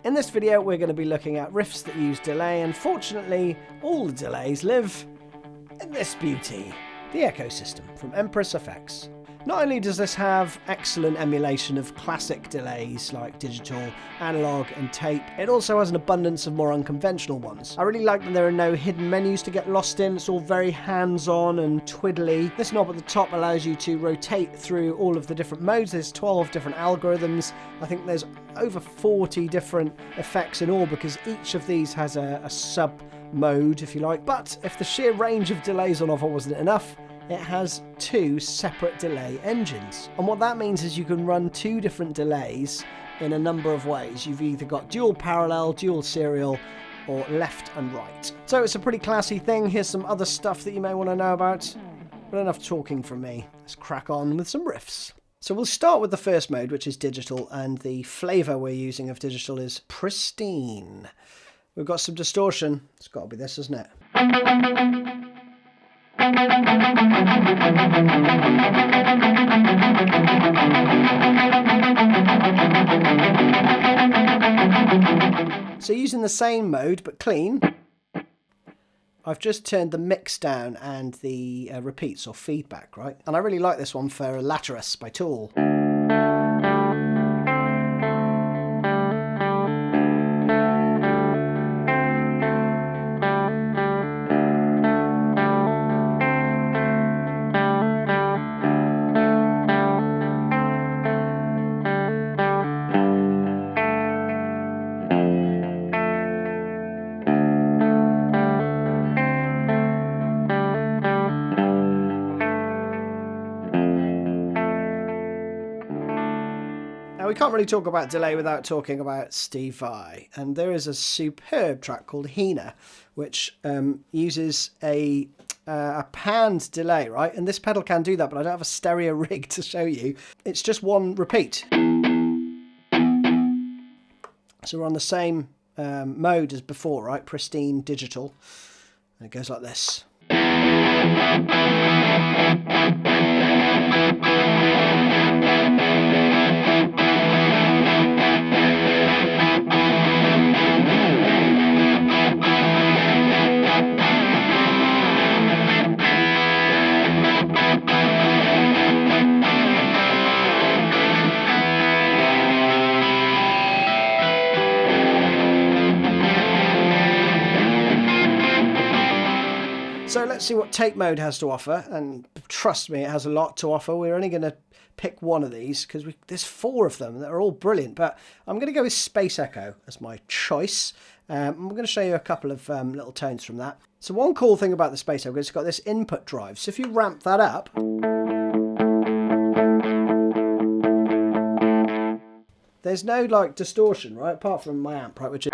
In this video we're going to be looking at riffs that use delay, and fortunately all the delays live in this beauty, the Echosystem from Empress Effects. Not only does this have excellent emulation of classic delays like digital, analog and tape, it also has an abundance of more unconventional ones. I really like that there are no hidden menus to get lost in. It's all very hands-on and twiddly. This knob at the top allows you to rotate through all of the different modes. There's 12 different algorithms. I think there's over 40 different effects in all, because each of these has a sub mode, if you like. But if the sheer range of delays on offer wasn't enough, it has two separate delay engines. And what that means is you can run two different delays in a number of ways. You've either got dual parallel, dual serial, or left and right. So it's a pretty classy thing. Here's some other stuff that you may want to know about. But enough talking from me. Let's crack on with some riffs. So we'll start with the first mode, which is digital, and the flavour we're using of digital is pristine. We've got some distortion. It's got to be this, isn't it? So using the same mode but clean, I've just turned the mix down and the repeats or feedback, right? And I really like this one for Lateralus by Tool. We can't really talk about delay without talking about Steve Vai, and there is a superb track called Hina, which uses a panned delay, right? And this pedal can do that, but I don't have a stereo rig to show you. It's just one repeat. So we're on the same mode as before, right? Pristine digital. And it goes like this. So let's see what tape mode has to offer, and trust me, it has a lot to offer. We're only going to pick one of these because there's four of them that are all brilliant, but I'm going to go with Space Echo as my choice. I'm going to show you a couple of little tones from that. So one cool thing about the Space Echo is it's got this input drive, so if you ramp that up, there's no like distortion, right, apart from my amp, right, which is...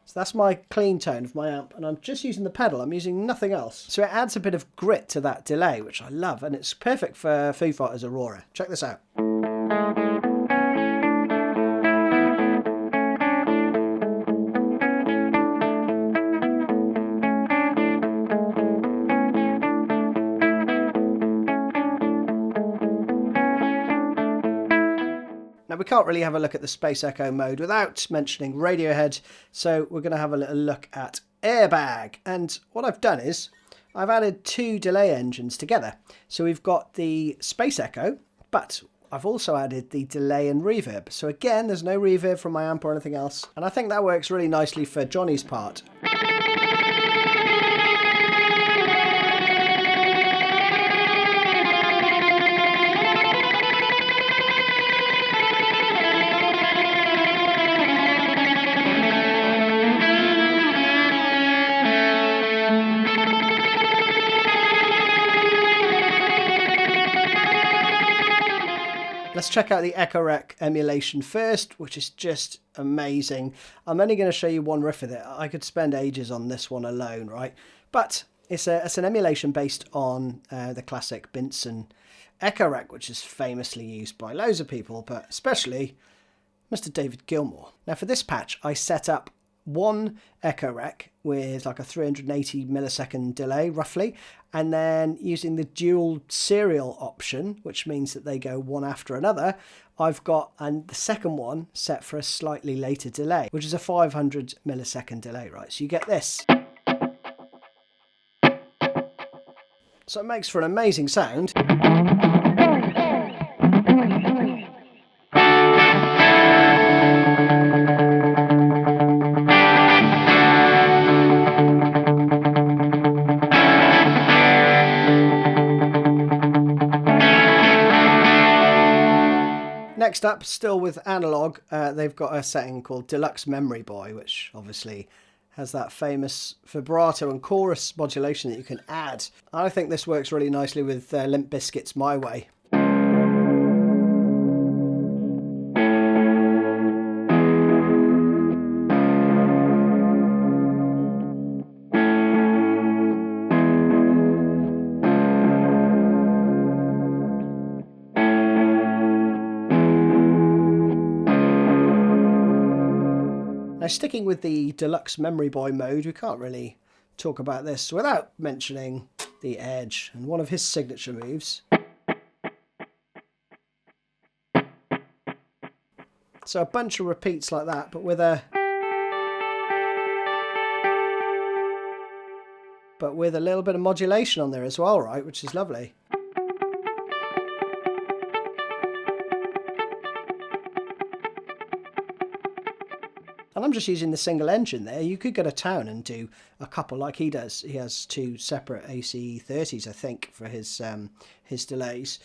So that's my clean tone of my amp, and I'm just using the pedal, I'm using nothing else. So it adds a bit of grit to that delay, which I love, and it's perfect for Foo Fighters' Aurora. Check this out. Now we can't really have a look at the Space Echo mode without mentioning Radiohead, so we're going to have a little look at Airbag. And what I've done is I've added two delay engines together. So we've got the Space Echo, but I've also added the delay and reverb. So again, there's no reverb from my amp or anything else, and I think that works really nicely for Johnny's part. Let's check out the Echo Rec emulation first, which is just amazing. I'm only going to show you one riff of it. I could spend ages on this one alone, right? But it's an emulation based on the classic Binson Echo Rec, which is famously used by loads of people, but especially Mr. David Gilmour. Now for this patch, I set up one Echo Rec with like a 380 millisecond delay roughly, And then using the dual serial option, which means that they go one after another, I've got the second one set for a slightly later delay, which is a 500 millisecond delay, right? So you get this. So it makes for an amazing sound. Next up, still with analog, they've got a setting called Deluxe Memory Boy, which obviously has that famous vibrato and chorus modulation that you can add. I think this works really nicely with Limp Bizkit's My Way. Now, sticking with the Deluxe Memory Boy mode, we can't really talk about this without mentioning the Edge and one of his signature moves. So a bunch of repeats like that, but with a little bit of modulation on there as well, right, which is lovely. And I'm just using the single engine there. You could go to town and do a couple like he does. He has 2 separate AC30s, I think, for his delays.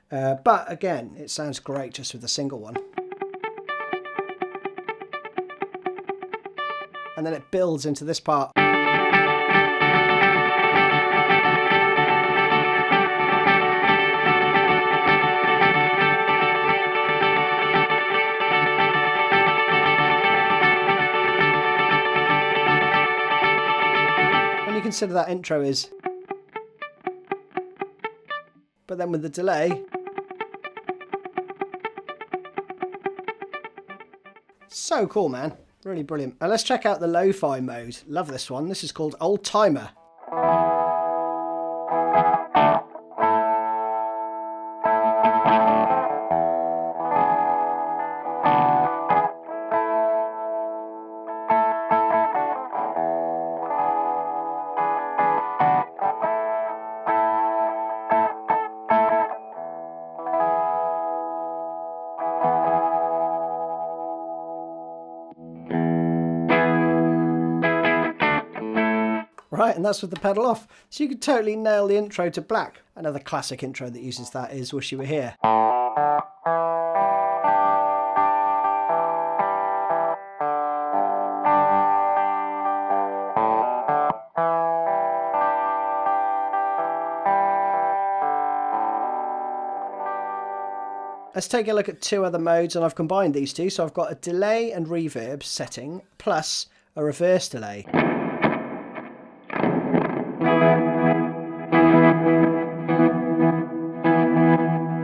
But again, it sounds great just with a single one. And then it builds into this part. Consider that intro is, but then with the delay, so cool, man, really brilliant. And let's check out the lo-fi mode. Love this one. This is called Old Timer. Right, and that's with the pedal off. So you could totally nail the intro to black. Another classic intro that uses that is Wish You Were Here. Let's take a look at 2 other modes, and I've combined these 2. So I've got a delay and reverb setting plus a reverse delay.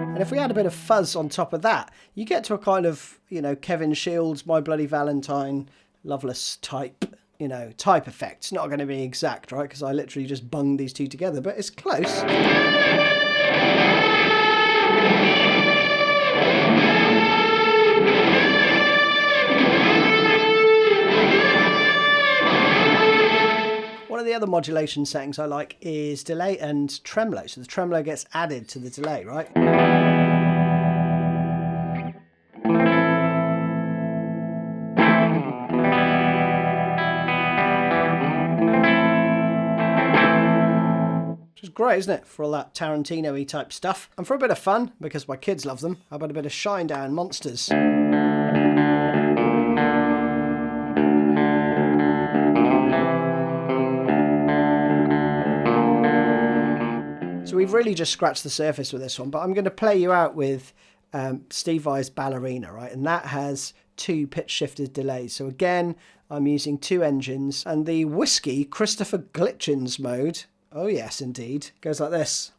And if we add a bit of fuzz on top of that, you get to a kind of, Kevin Shields, My Bloody Valentine, Loveless type, type effect. It's not going to be exact, right? Because I literally just bunged these 2 together, but it's close. One of the other modulation settings I like is delay and tremolo. So the tremolo gets added to the delay, right? Which is great, isn't it? For all that Tarantino-y type stuff. And for a bit of fun, because my kids love them, how about a bit of Shinedown Monsters? So we've really just scratched the surface with this one, but I'm going to play you out with Steve Vai's Ballerina, right? And that has 2 pitch shifted delays. So again, I'm using 2 engines, and the Whiskey Christopher Glitchins mode, oh yes indeed, goes like this.